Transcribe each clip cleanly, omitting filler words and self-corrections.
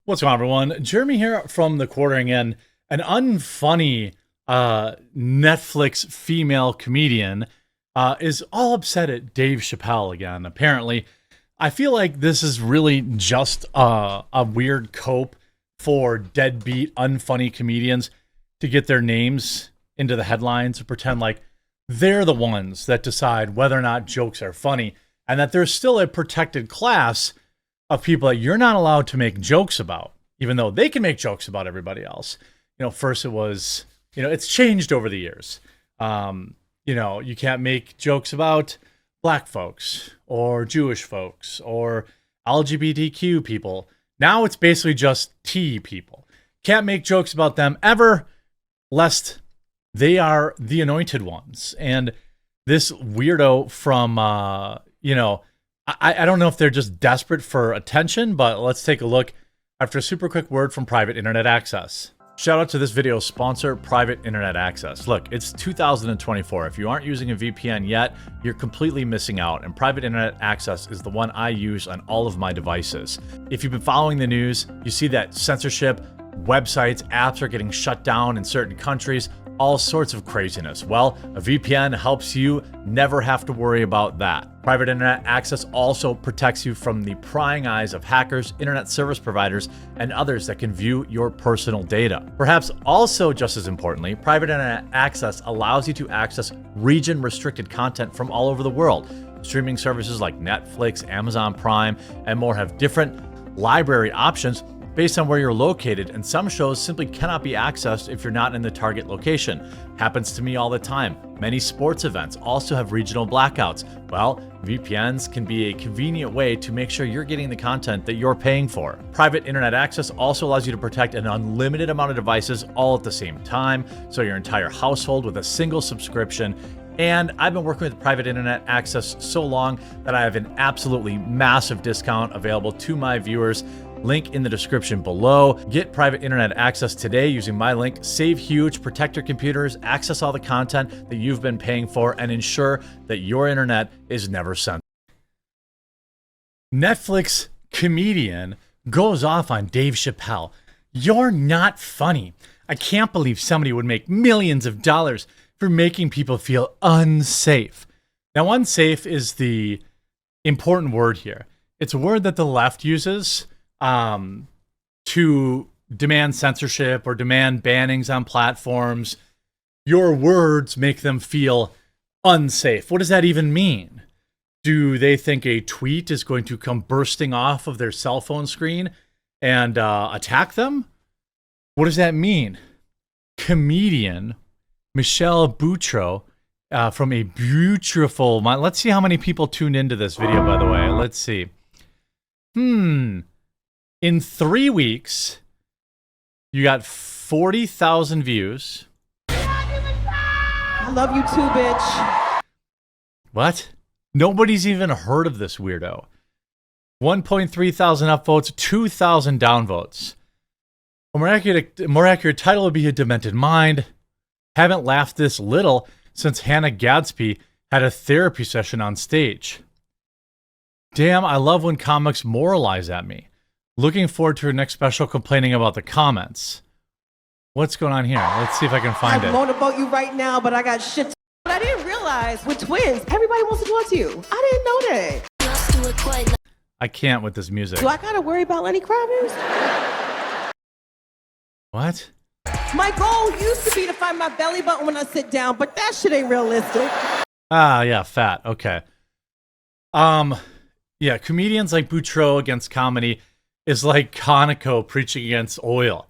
What's going on, everyone? Jeremy here from The Quartering Inn. An unfunny Netflix female comedian is all upset at Dave Chappelle again, apparently. I feel like this is really just a weird cope for deadbeat, unfunny comedians to get their names into the headlines, to pretend like they're the ones that decide whether or not jokes are funny, and that there's still a protected class of people that you're not allowed to make jokes about, even though they can make jokes about everybody else. You know, first it was, it's changed over the years. You can't make jokes about black folks or Jewish folks or LGBTQ people. Now it's basically just T people. Can't make jokes about them ever, lest they are the anointed ones. And this weirdo from, I don't know if they're just desperate for attention, but let's take a look after a super quick word from Private Internet Access. Shout out to this video's sponsor, Private Internet Access. Look, it's 2024. If you aren't using a VPN yet, you're completely missing out, and Private Internet Access is the one I use on all of my devices. If you've been following the news, you see that censorship, websites, apps are getting shut down in certain countries, all sorts of craziness. Well, a VPN helps you never have to worry about that. Private Internet Access also protects you from the prying eyes of hackers, internet service providers, and others that can view your personal data. Perhaps also just as importantly, Private Internet Access allows you to access region-restricted content from all over the world. Streaming services like Netflix, Amazon Prime, and more have different library options based on where you're located, and some shows simply cannot be accessed if you're not in the target location. Happens to me all the time. Many sports events also have regional blackouts. Well, VPNs can be a convenient way to make sure you're getting the content that you're paying for. Private Internet Access also allows you to protect an unlimited amount of devices all at the same time, so your entire household with a single subscription. And I've been working with Private Internet Access so long that I have an absolutely massive discount available to my viewers. Link in the description below. Get Private Internet Access today using my link. Save huge, protect your computers, access all the content that you've been paying for, and ensure that your internet is never censored. Netflix comedian goes off on Dave Chappelle. You're not funny. I can't believe somebody would make millions of dollars for making people feel unsafe. Now, unsafe is the important word here. It's a word that the left uses to demand censorship or demand bannings on platforms. Your words make them feel unsafe. What does that even mean? Do they think a tweet is going to come bursting off of their cell phone screen and attack them? What does that mean? Comedian Michelle Boutro from a beautiful... Let's see how many people tuned into this video, by the way. Let's see. In 3 weeks, you got 40,000 views. I love you too, bitch. What? Nobody's even heard of this weirdo. 1.3 thousand upvotes, 2,000 downvotes. A more accurate title would be A Demented Mind. Haven't laughed this little since Hannah Gadsby had a therapy session on stage. Damn, I love when comics moralize at me. Looking forward to her next special complaining about the comments. What's going on here? Let's see if I can find it. I want to vote you right now, but I got shit. But I didn't realize with twins, everybody wants to talk to you. I didn't know that. I can't with this music. Do I gotta worry about Lenny Kravitz? What? My goal used to be to find my belly button when I sit down, but that shit ain't realistic. Ah, yeah, fat. Okay. Yeah, comedians like Boutro against comedy is like Conoco preaching against oil.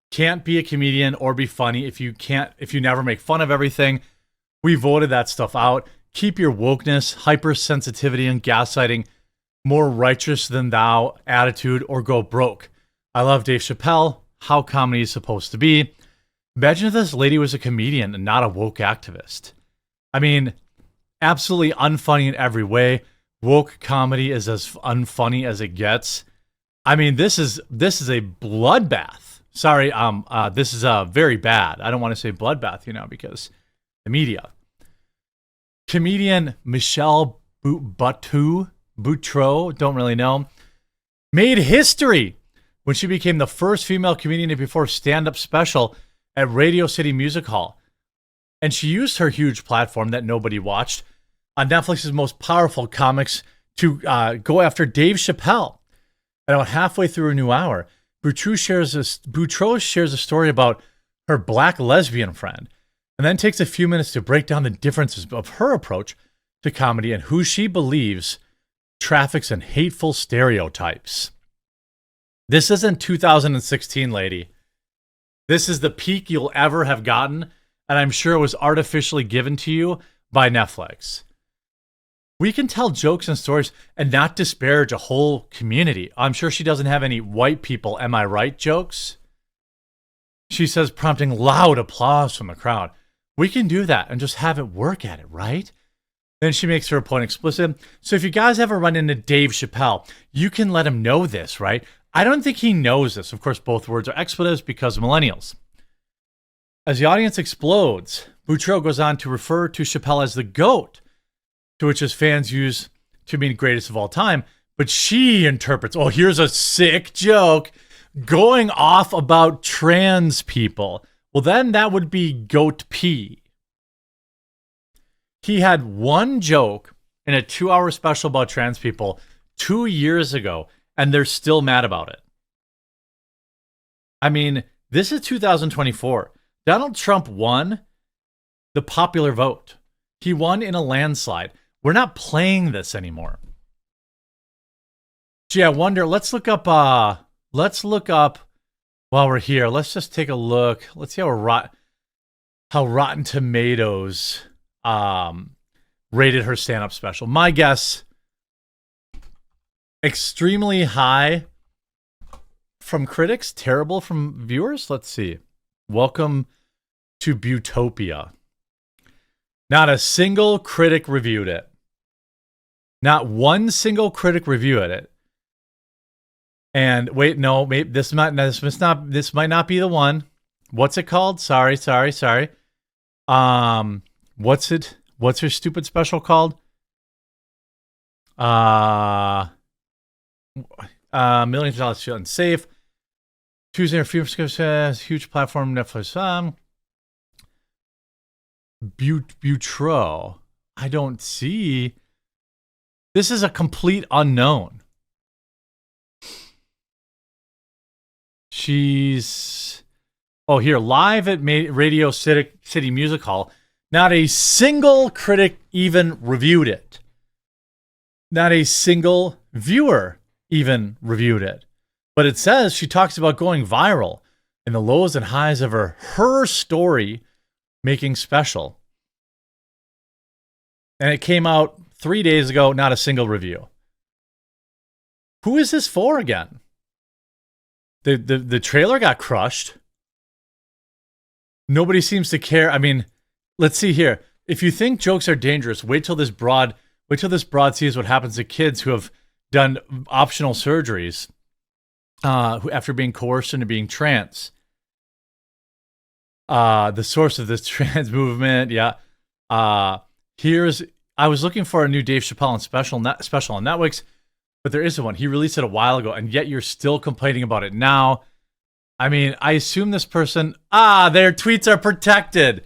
Can't be a comedian or be funny if you never make fun of everything. We voted that stuff out. Keep your wokeness, hypersensitivity, and gaslighting, more righteous than thou attitude, or go broke. I love Dave Chappelle, how comedy is supposed to be. Imagine if this lady was a comedian and not a woke activist. I mean, absolutely unfunny in every way. Woke comedy is as unfunny as it gets. I mean, this is a bloodbath. Sorry, this is very bad. I don't want to say bloodbath, because the media. Comedian Michelle Boutro, don't really know, made history when she became the first female comedian to perform stand-up special at Radio City Music Hall. And she used her huge platform that nobody watched on Netflix's most powerful comics to go after Dave Chappelle. And about halfway through a new hour, Boutros shares a story about her black lesbian friend, and then takes a few minutes to break down the differences of her approach to comedy and who she believes traffics in hateful stereotypes. This isn't 2016, lady. This is the peak you'll ever have gotten, and I'm sure it was artificially given to you by Netflix. We can tell jokes and stories and not disparage a whole community. I'm sure she doesn't have any white people, am I right, jokes? She says, prompting loud applause from the crowd. We can do that and just have it work at it, right? Then she makes her point explicit. So if you guys ever run into Dave Chappelle, you can let him know this, right? I don't think he knows this. Of course, both words are expletives because of millennials. As the audience explodes, Boutros goes on to refer to Chappelle as the GOAT, to which his fans use to mean greatest of all time. But she interprets, oh, here's a sick joke going off about trans people. Well, then that would be GOAT P. He had one joke in a 2-hour special about trans people 2 years ago, and they're still mad about it. I mean, this is 2024. Donald Trump won the popular vote. He won in a landslide. We're not playing this anymore. Gee, I wonder, let's look up while we're here. Let's just take a look. Let's see how Rotten Tomatoes rated her stand-up special. My guess, extremely high from critics, terrible from viewers. Let's see. Welcome to Butopia. Not a single critic reviewed it. Not one single critic reviewed it. And wait, no, maybe this might not be the one. What's it called? Sorry. What's her stupid special called? Millions of dollars feel unsafe. Tuesday or Fever huge platform Netflix. Boutros. I don't see. This is a complete unknown. She's here live at Radio City Music Hall. Not a single critic even reviewed it. Not a single viewer even reviewed it. But it says she talks about going viral and the lows and highs of her story making special. And it came out 3 days ago, not a single review. Who is this for again? The trailer got crushed. Nobody seems to care. I mean, let's see here. If you think jokes are dangerous, wait till this broad sees what happens to kids who have done optional surgeries after being coerced into being trans. The source of this trans movement, yeah. I was looking for a new Dave Chappelle special on Netflix, but there isn't one. He released it a while ago, and yet you're still complaining about it now. I mean, I assume this person, their tweets are protected.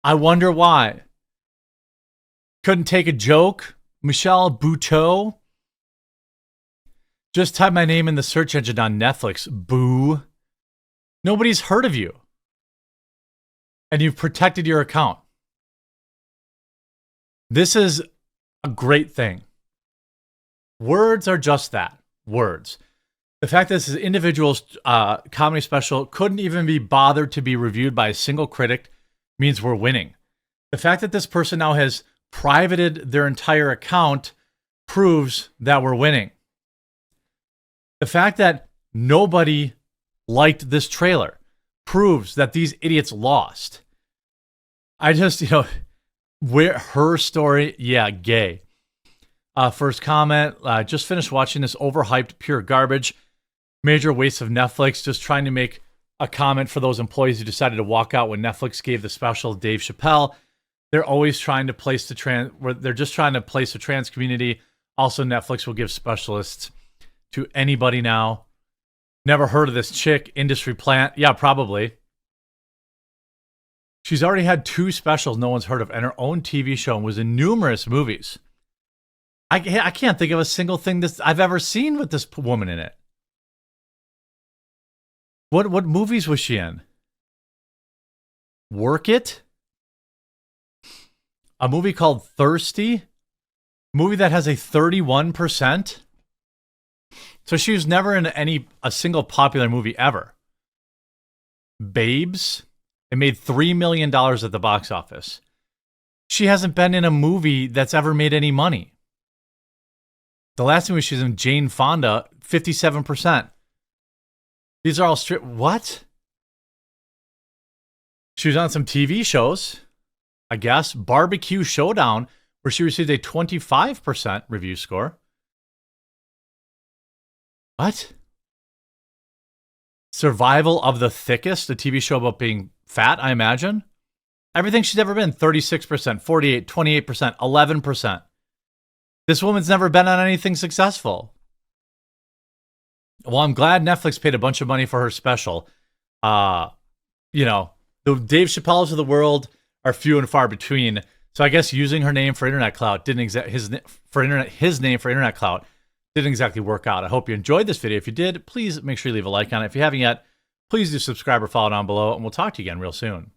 I wonder why. Couldn't take a joke? Michelle Buteau? Just type my name in the search engine on Netflix. Boo. Nobody's heard of you. And you've protected your account. This is a great thing. Words are just that. Words. The fact that this is individual's comedy special couldn't even be bothered to be reviewed by a single critic means we're winning. The fact that this person now has privated their entire account proves that we're winning. The fact that nobody liked this trailer proves that these idiots lost. I just, where her story, yeah, gay. First comment, just finished watching this overhyped pure garbage. Major waste of Netflix, just trying to make a comment for those employees who decided to walk out when Netflix gave the special to Dave Chappelle. They're always trying to place they're just trying to place the trans community. Also, Netflix will give specialists to anybody now. Never heard of this chick, industry plant. Yeah, probably. She's already had 2 specials no one's heard of, and her own TV show, and was in numerous movies. I can't think of a single thing that I've ever seen with this woman in it. What movies was she in? Work It? A movie called Thirsty? A movie that has a 31%? So she was never in a single popular movie ever. Babes? It made $3 million at the box office. She hasn't been in a movie that's ever made any money. The last movie she was in, Jane Fonda, 57%. These are all straight. What? She was on some TV shows, I guess. Barbecue Showdown, where she received a 25% review score. What? Survival of the Thickest, a TV show about being fat, I imagine. Everything she's ever been, 36%, 48%, 28%, 11%. This woman's never been on anything successful. Well, I'm glad Netflix paid a bunch of money for her special. You know, the Dave Chappelle's of the world are few and far between. So I guess using her name for internet clout his name for internet clout didn't exactly work out. I hope you enjoyed this video. If you did, please make sure you leave a like on it. If you haven't yet, please do subscribe or follow down below, and we'll talk to you again real soon.